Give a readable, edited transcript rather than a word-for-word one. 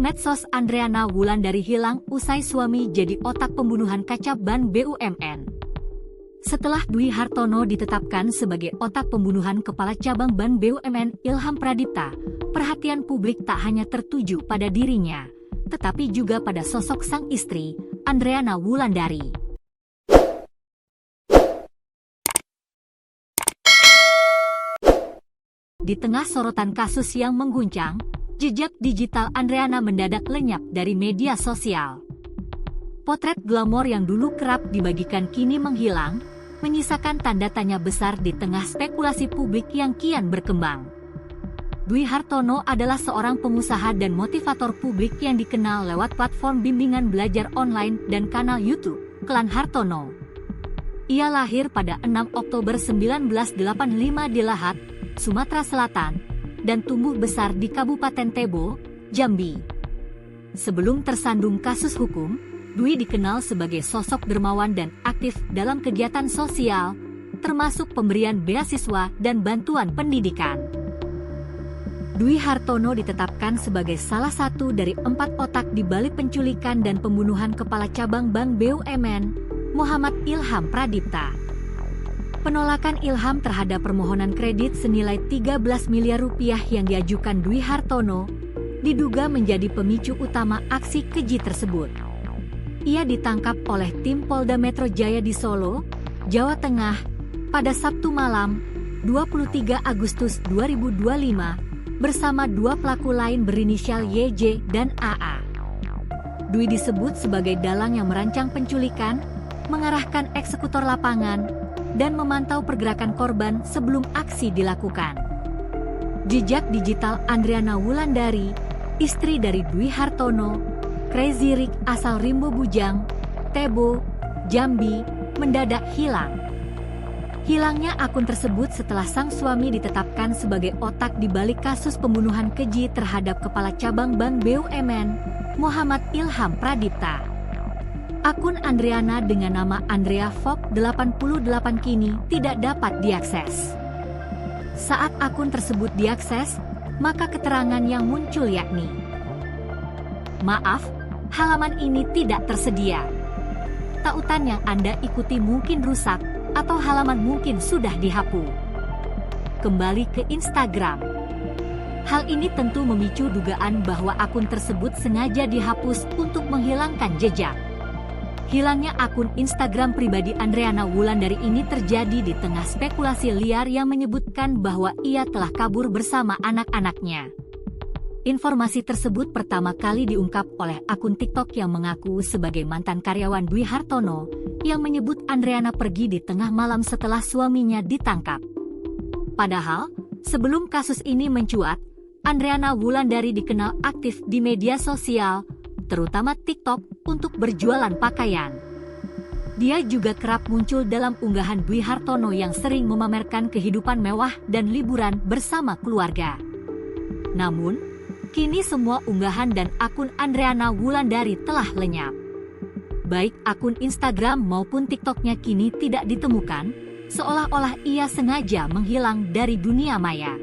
medsos Andreana Wulandari hilang usai suami jadi otak pembunuhan kaca ban BUMN. Setelah Dwi Hartono ditetapkan sebagai otak pembunuhan Kepala Cabang Ban BUMN Ilham Pradipta, perhatian publik tak hanya tertuju pada dirinya, tetapi juga pada sosok sang istri, Andreana Wulandari. Di tengah sorotan kasus yang mengguncang, jejak digital Andreana mendadak lenyap dari media sosial. Potret glamor yang dulu kerap dibagikan kini menghilang, menyisakan tanda tanya besar di tengah spekulasi publik yang kian berkembang. Dwi Hartono adalah seorang pengusaha dan motivator publik yang dikenal lewat platform bimbingan belajar online dan kanal YouTube, Klan Hartono. Ia lahir pada 6 Oktober 1985 di Lahat, Sumatera Selatan, dan tumbuh besar di Kabupaten Tebo, Jambi. Sebelum tersandung kasus hukum, Dwi dikenal sebagai sosok dermawan dan aktif dalam kegiatan sosial, termasuk pemberian beasiswa dan bantuan pendidikan. Dwi Hartono ditetapkan sebagai salah satu dari 4 otak di balik penculikan dan pembunuhan Kepala Cabang Bank BUMN, Muhammad Ilham Pradipta. Penolakan Ilham terhadap permohonan kredit senilai 13 miliar rupiah yang diajukan Dwi Hartono diduga menjadi pemicu utama aksi keji tersebut. Ia ditangkap oleh tim Polda Metro Jaya di Solo, Jawa Tengah, pada Sabtu malam, 23 Agustus 2025, bersama 2 pelaku lain berinisial YJ dan AA. Dwi disebut sebagai dalang yang merancang penculikan, mengarahkan eksekutor lapangan, dan memantau pergerakan korban sebelum aksi dilakukan. Jejak digital Andreana Wulandari, istri dari Dwi Hartono, Crazy Rich asal Rimbo Bujang, Tebo, Jambi, mendadak hilang. Hilangnya akun tersebut setelah sang suami ditetapkan sebagai otak di balik kasus pembunuhan keji terhadap Kepala Cabang Bank BUMN, Muhammad Ilham Pradipta. Akun Andreana dengan nama Andrea Fok 88 kini tidak dapat diakses. Saat akun tersebut diakses, maka keterangan yang muncul yakni, "Maaf, halaman ini tidak tersedia. Tautan yang Anda ikuti mungkin rusak, atau halaman mungkin sudah dihapus. Kembali ke Instagram." Hal ini tentu memicu dugaan bahwa akun tersebut sengaja dihapus untuk menghilangkan jejak. Hilangnya akun Instagram pribadi Andreana Wulandari ini terjadi di tengah spekulasi liar yang menyebutkan bahwa ia telah kabur bersama anak-anaknya. Informasi tersebut pertama kali diungkap oleh akun TikTok yang mengaku sebagai mantan karyawan Dwi Hartono, yang menyebut Andreana pergi di tengah malam setelah suaminya ditangkap. Padahal, sebelum kasus ini mencuat, Andreana Wulandari dikenal aktif di media sosial, terutama TikTok, untuk berjualan pakaian. Dia juga kerap muncul dalam unggahan Dwi Hartono yang sering memamerkan kehidupan mewah dan liburan bersama keluarga. Namun, kini semua unggahan dan akun Andreana Wulandari telah lenyap. Baik akun Instagram maupun TikToknya kini tidak ditemukan, seolah-olah ia sengaja menghilang dari dunia maya.